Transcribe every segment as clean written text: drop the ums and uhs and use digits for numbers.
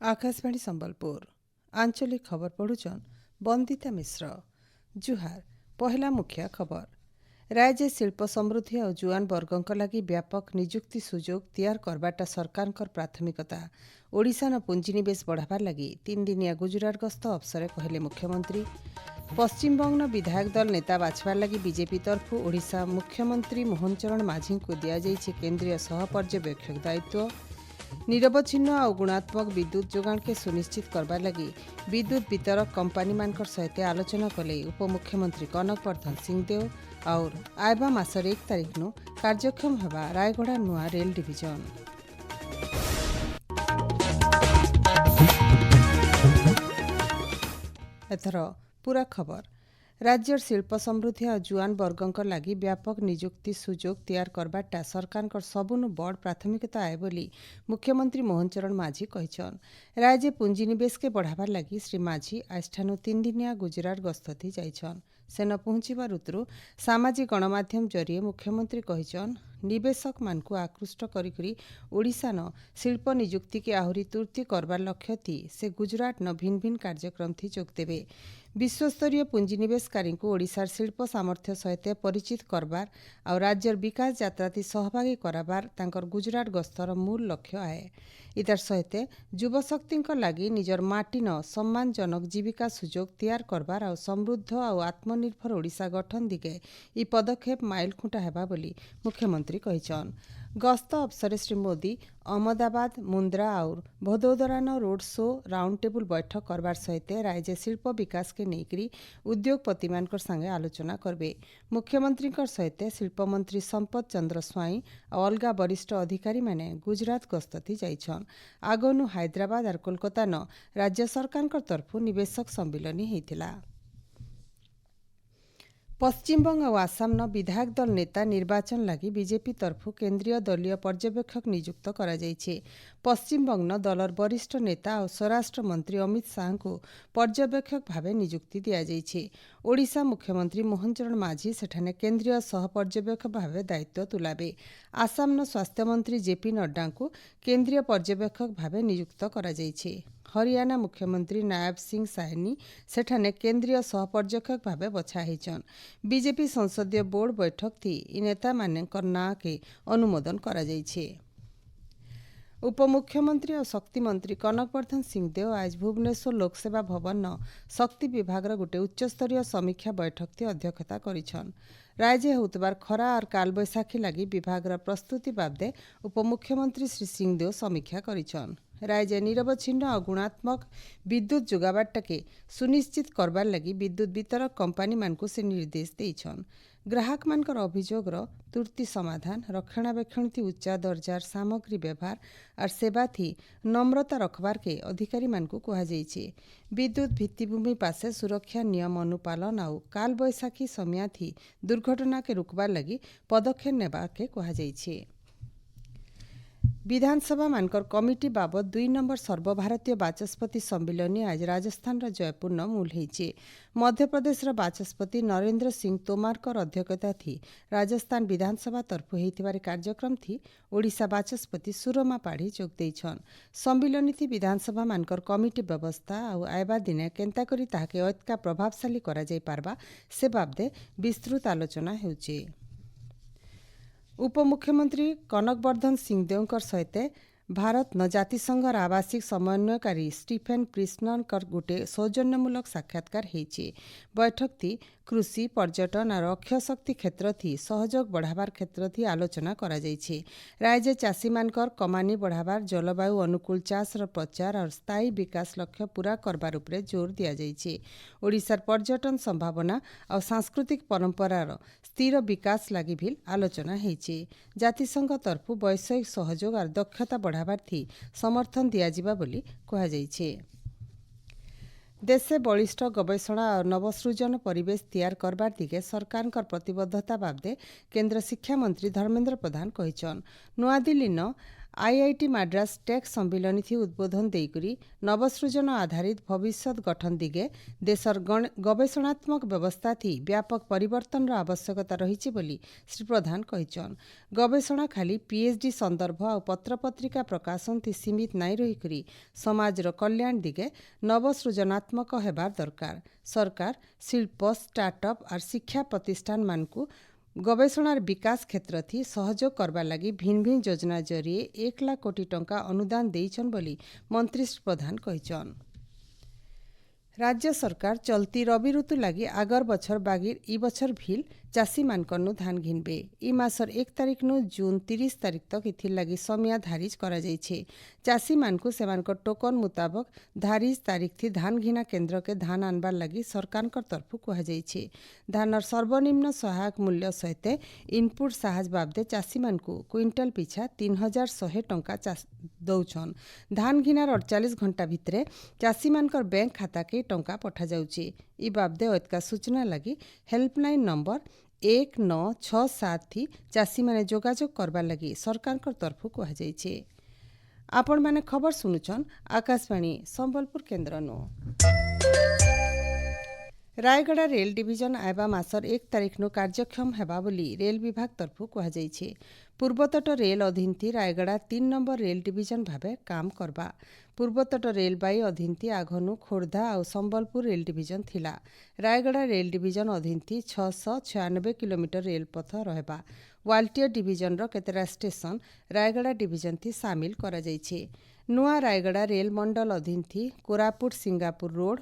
आकाशवाणी संबलपुर आंचलिक खबर पढ़ुचन बंदिता मिश्र। जुहार पहला मुख्य खबर। राज्य शिल्प समृद्धि और जुआन वर्गों लगी व्यापक निजुक्ति सुजोग तैयार करवाटा सरकार प्राथमिकता। ओडिशान पुंजीनिवेश बढ़ावार लगी 3 दिनिया गुजरात गस्त अवसर कहले मुख्यमंत्री। पश्चिमबंग विधायक दल नेता बाछवार लगी बीजेपी तरफु ओडिशा मुख्यमंत्री मोहन चरण माझी को दिया जाइछे केंद्रीय सहपर्यवेक्षक दायित्व। निरवच्छिन्न और गुणात्मक विद्युत जोगाण के सुनिश्चित करबार लगी विद्युत वितरक कंपनी मानकर सहित आलोचना कले उपमुख्यमंत्री कनक वर्धन सिंहदेव और आयबा मासर 1 तारिख नु कार्यक्षम हेबा रायगड़ा नुआ रेल डिविजन। एथर पूरा खबर। राज्य शिल्प समृद्धि और जुआन वर्गों लगी व्यापक निजुक्ति सुजोग तैयार करवाटा सरकार सबुनु बड़ प्राथमिकता आए बोली मुख्यमंत्री मोहन चरण माझी कहिछन। राज्य पुंजीनिवेश के बढ़ावार लगी श्री माझी आजठानु 3 दिनिया गुजरात गस्तथी जाइछन। सेन पहुंचीबार उतरु सामाजिक गणमाध्यम जरिए मुख्यमंत्री कहिछन निवेशक मानकु आकृष्ट करी ओडिशान शिल्प निजुक्ति के आहुरी तुर्ती करबार लक्ष्य थी से गुजरात न भिन्न भिन्न कार्यक्रम थी जोग देवे। विश्वस्तरीय पुंजीनिवेशकारी को ओडिशार शिल्प सामर्थ्य सहित परिचित करबार और राज्यर विकास यात्रा थी सहभागी कराबार तांकर गुजरात गस्तर मूल लक्ष्य आए। इतार सहित युवशक्ति लगी निजर माटी न सम्मानजनक जीविका सुजोग तैयार करबार और समृद्ध और आत्मनिर्भर ओडिशा गठन दिगे ई पदक्षेप माइल खुंटा हेबा बोली मुख्यमंत्री कहिछन। गस्त अवसर श्री मोदी अहमदाबाद मुंद्रा और भदोदरान रोड शो राउंड टेबुल बैठक करबार सहित राज्य शिल्प विकास के नेकरी उद्योगपति मानकर संगे आलोचना करबे। मुख्यमंत्री सहित शिल्प मंत्री संपत चंद्र स्वाई और अलगा वरिष्ठ अधिकारी माने गुजरात गस्तथी जाइछन। आगनु हैदराबाद और कोलकाता न राज्य सरकार तरफु निवेशक सम्मिलनी हेतिला। पश्चिमबंग और आसाम न विधायक दल नेता निर्वाचन लगी बीजेपी तरफु केंद्रीय दलीय पर्यवेक्षक नियुक्त करा जाइछे। पश्चिमबंग न दलर वरिष्ठ नेता और स्वराष्ट्र मंत्री अमित शाह को पर्यवेक्षक भावे नियुक्ति दिया जाइछे। ओडिशा मुख्यमंत्री मोहन चरण माझी सेठाने केंद्रीय सहपर्यवेक्षक भावे दायित्व तुलाबे। आसाम न स्वास्थ्य मंत्री जेपी नड्डा को केंद्रीय पर्यवेक्षक भावे नियुक्त करा जाइछे। हरियाणा मुख्यमंत्री नायब सिंह साहनी सेठाने केंद्रीय सहपर्यवेक्षक भावे बछा होइछन। बीजेपी संसदीय बोर्ड बैठक थी इ नेता मानकर ना के अनुमोदन करा जाइछे। उपमुख्यमंत्री और शक्ति मंत्री कनक वर्धन सिंहदेव आज भुवनेश्वर लोकसेवा भवन न शक्ति विभाग गोटे उच्चस्तरीय समीक्षा बैठक थी अध्यक्षता करिछन। राज्य होतबार खरा और कालबैशाखी लगी विभाग प्रस्तुति बाबदे उपमुख्यमंत्री श्री सिंहदेव समीक्षा करिछन। राज्य निरवच्छिन्न और गुणात्मक विद्युत जोगाबारटाके सुनिश्चित करबार लगी विद्युत वितरक कंपनी मानकु से निर्देश देइछन। ग्राहक मानकर अभियोगर तुर्ती समाधान रक्षणाबेक्षण थी उच्चा दर्जार सामग्री व्यवहार और सेवा थी नम्रता रखबार के अधिकारी मानकु कहा जाइछे। विद्युत भित्तिभूमि पासे सुरक्षा नियम अनुपालन और कालबैशाखी समय थी दुर्घटना के रुकबार लगी पदक्षेप नेबा के कहा जाइछे। विधानसभा मानकर कमिटी बाबद 2 नंबर सर्वभारतीय बाचस्पति सम्मिलनी आज राजस्थान जयपुर न मूल होइछे। मध्य प्रदेश बाचस्पति नरेंद्र सिंह तोमार अध्यक्षता थी राजस्थान विधानसभा तरफु होइथिबार कार्यक्रम थी ओडिशा बाचस्पति सुरमा पाढ़ी जोग देइछन। सम्मिलनी थी विधानसभा मानकर कमिटी व्यवस्था और आयबा दिने केंता करी ताहाके अतका प्रभावशाली करा जाय पारबा से बाबदे विस्तृत आलोचना हेउछे। उपमुख्यमंत्री कनक वर्धन सिंहदेव सहित भारत न जातिसंघर आवासिक समन्वयकारी स्टीफेन प्रिस्नर गोटे सौजन्यमूलक साक्षात्कार होइछे। बैठक थी कृषि पर्यटन और अक्षय शक्ति क्षेत्र थी सहयोग बढ़ावार क्षेत्र थी आलोचना करा जाइछे। राज्य चाषी मानकर कमानी बढ़ावार जलवायु अनुकूल चाष प्रचार और स्थायी विकास लक्ष्य पूरा करबार उपरे जोर दिया जाइछे। ओडिशार पर्यटन संभावना और सांस्कृतिक परंपरार स्थिर विकास लगी भी आलोचना होइछे। जातिसंघ तरफु वैषयिक सहयोग और दक्षता बढ़ावार थी समर्थन दिया जिबा बोली कहा जाइछे। देशे बलिष्ठ गवेषणा और नवसृजन परिवेश तैयार करबार दिगे सरकार प्रतिबद्धता बाबदे केंद्र शिक्षा मंत्री धर्मेंद्र प्रधान कहिछन। नुआदिल्ली न आईआईटी माड्रास टेक सम्मिलन थी उद्बोधन देकरी नवसृजन आधारित भविष्य गठन दिगे देशर गवेषणात्मक व्यवस्था थी व्यापक परिवर्तन आवश्यकता रही बोली श्री प्रधान कहिछन। गवेषणा खाली पीएचडी संदर्भ और पत्रपत्रिका प्रकाशन थी सीमित नाई रही समाजर कल्याण दिगे नवसृजनात्मक हेबार दरकार। सरकार शिल्प स्टार्टअप और शिक्षा प्रतिष्ठान मानकु गवेषणार विकास क्षेत्र थी सहयोग करबा लगी भिन्न भिन्न योजना जरिए 1 लाख कोटी टंका अनुदान देइछन बोली मंत्री श्री प्रधान कहिछन। राज्य सरकार चलती रवि ऋतु लगी आगर बछर बागिर इ बछर भील चाषी मानकनु धान घिनबे। इ मासर 1 तारिख नु जून 30 तारिख तक इथिर लगी समय धारिज करा जाइछे। चाषी मानकु सेमानक टोकन मुताबक धारिज तारिख थी धान घिना केन्द्र के धान आनबार लगी सरकार तरफु कहा जाइछे। धानर सर्वनिम्न सहायक मूल्य सहित इनपुट साहज बाबदे चाषी मानकु क्विंटल पिछा 3100 टंका दौछन। धान घिनार 48 घंटा भितरे चाषी मानकर बैंक खाता के टंका पठा जाउछे। इ बाबदे ओतका सूचना लगी हेल्पलाइन नंबर 1967 थी चाषी माने जोगाजोग करबार लगी सरकार तरफु कहा जाइछे। आपण माने खबर सुनुछन आकाशवाणी संबलपुर केन्द्रनु। रायगड़ा रेल डिविजन आयबा मासर 1 तारिख नु कार्यक्षम हेबा बोली रेल विभाग तरफु कहा जाइछे। पूर्वतट रेल अधीन थी रायगड़ा 3 नंबर रेल डिविजन भावे काम करबा। पूर्वतट रेलबाई अधीन थी आघनु खोर्धा और संबलपुर रेल डिविजन थिला। रायगड़ा रेल डिविजन अधीन थी 696 किलोमीटर रेलपथ रहबा। वाल्टियर डिविजन रो केतेरा स्टेशन रायगड़ा डिविजन थी सामिल करा जाइछे। नुआ रायगड़ा रेल मंडल अधीन थी कोरापुट सिंगापुर रोड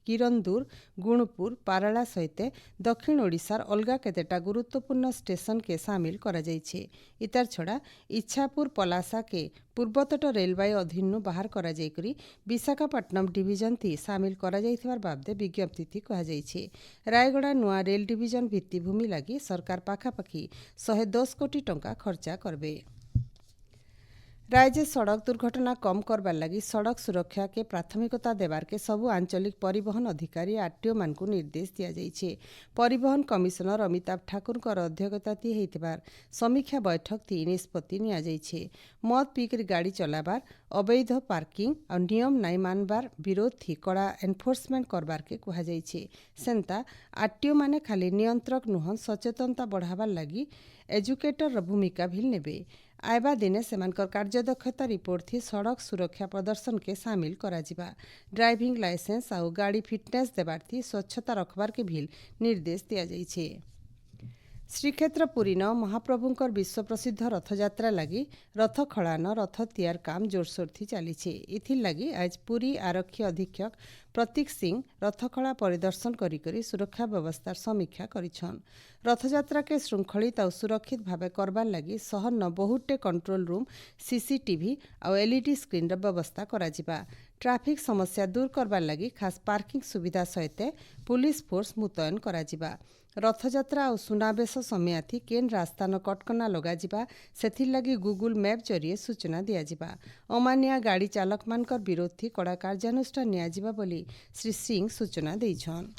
किरंदूर गुणपुर पाराला सहित दक्षिण ओडिशार अलगा केतेटा गुरुत्वपूर्ण स्टेशन के सामिल करा जाइछे। इतार छड़ा इच्छापुर पलासा के पूर्वतट रेलवाई अधीन बाहर करा जाइकरी विशाखापट्टनम डिविजन थी सामिल करा जाइथिबार बाबदे विज्ञप्ति थी कहा जाइछे। रायगड़ा नुआ रेल डिविजन भित्तिभूमि लगी सरकार पाखापाखि 110 कोटी टंका खर्चा करबे। राज्य सड़क दुर्घटना कम करबार लगी सड़क सुरक्षा के प्राथमिकता देवार के सबु आंचलिक परिवहन अधिकारी आरटीओ मानकु निर्देश दिया जाइछे। परिवहन कमिशनर अमिताभ ठाकुर अध्यक्षता हेतिबार समीक्षा बैठक थी निष्पत्ति निया जाइछे। मद पीकर गाड़ी चलाबार अवैध पार्किंग और नियम नाई मानबार विरोध थी कड़ा एनफोर्समेंट करबार के कहा जाइछे। सेंता आरटीओ माने खाली नियंत्रक नुहन सचेतनता बढ़ाबार लगी एजुकेटर भूमिका भी नेबे। आयबा दिने सेमानकर कार्यदक्षता रिपोर्ट थी सड़क सुरक्षा प्रदर्शन के सामिल करा जिबा। ड्राइविंग लाइसेंस और गाड़ी फिटनेस देबार थी स्वच्छता रखबार के भी निर्देश दिया जाइछे। श्रीक्षेत्र पुरी न महाप्रभुंकर विश्व प्रसिद्ध रथयात्रा लगी रथ खड़ान रथ तैयार काम जोरसोर थी चलीछे। इथिर लगी आज पुरी आरक्षी अधीक्षक प्रतीक सिंह रथखड़ा परिदर्शन करी सुरक्षा व्यवस्थार समीक्षा करिछन। रथयात्रा के श्रृंखलित और सुरक्षित भावे करबार लगी शहर न बहुटे कंट्रोल रूम सीसीटीवी और एलईडी स्क्रीन व्यवस्था करा जिबा। ट्रैफिक समस्या दूर करबार लगी खास पार्किंग सुविधा सहित पुलिस फोर्स मुतयन करा जिबा। रथयात्रा और सुनावेश समय थी केन रास्ता न कटकना लगाजिबा सेथिर लगी गूगल मैप जरिए सूचना दिया जिबा। अमानिया गाड़ी चालक मानकर विरोध थी कड़ा कार्यानुष्ठान नियाजिबा बोली श्री सिंह सूचना देइछन।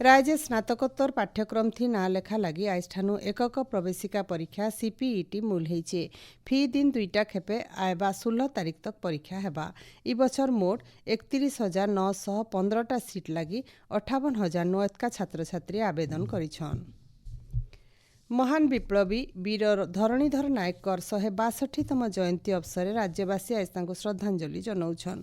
राज्य स्नातकोत्तर पाठ्यक्रम थी ना लेखा लगी आजठानु एकक प्रवेशिका परीक्षा सीपीईटी मूल होइछे। फी दिन 2टा खेपे आयबा 16 तारिख तक परीक्षा हेबा। इ बछर मोट 31,915टा सीट लगी 58,009 छात्र छात्री आवेदन करिछन। महान विप्लवी वीर धरणीधर नायकर 162तम जयंती अवसर राज्यवासी आज तांको श्रद्धांजलि जनाउछन।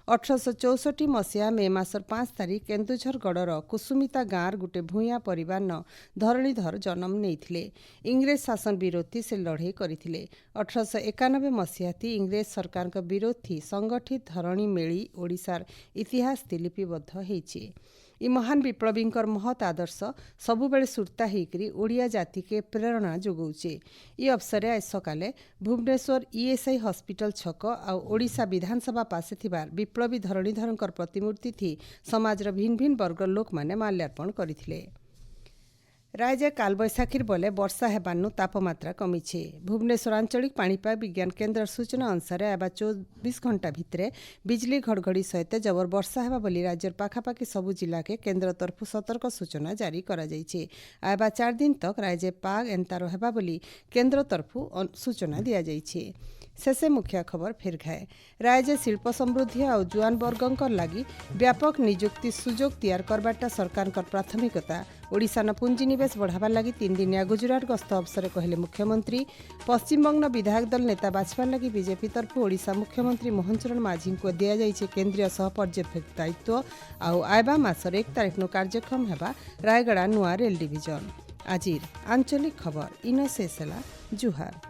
1864 मसीहा मे मासर 5 तारिख केन्दुझर गड़र कुसुमिता गाँर गुटे भूया परिवार न धरणीधर जन्म नेइथिले। इंग्रेज शासन विरोधी से लड़ाई करथिले। 1891 मसीहा थी इंग्रेज सरकार का विरोधी संगठित धरणी मेली ओडिशार इतिहास थी लिपिबद्ध होइछे। इ महान विप्लवींकर महत आदर्श सबुबेले सुर्ता होकर ओडिया जाति के प्रेरणा जोगाउछे। इ अवसर आज सकाले भुवनेश्वर ईएसआई हॉस्पिटल छक और ओडिशा विधानसभा पासे थिबार विप्लवी धरणीधरंकर प्रतिमूर्ति थी समाजर भिन्न भिन्न वर्गर लोक माने माल्यार्पण करथिले। राज्य कालबैशाखीर बले वर्षा हेबानु तापमात्रा कमिछे। भुवनेश्वर आंचलिक पाणीपाग विज्ञान केन्द्र सूचना अनुसार आबा 24 घंटा भितरे बिजली घड़घड़ी सहित जबर वर्षा हेबा बोली राज्यर पाखापाखि सबु जिला के केन्द्र तरफु सतर्क सूचना जारी करा जाइछे। आबा 4 दिन तक राज्य पाग एंतार हेबा बोली केन्द्र तरफु सूचना दिया जाइछे। शेषे मुख्य खबर फिर घाए राज्य शिल्प समृद्धि और जुआन वर्गंकर लगी व्यापक निजुक्ति सुजोग तैयार करवाटा सरकार प्राथमिकता ओडिशान पुंजीनिवेश बढ़ावा लगी 3 दिनिया गुजरात गस्त अवसर कहले मुख्यमंत्री पश्चिमबंग विधायक दल नेता बाछवार लगी बीजेपी तरफ ओडिशा मुख्यमंत्री मोहन चरण माझी को दिया जाइए केंद्रीय सह पर्यवेक्षक दायित्व आउ आयबा मासर 1 तारिख कार्यक्रम हेबा रायगड़ा नुआ रेल डिविजन आजिर आंचलिक खबर इन शेष जुहार।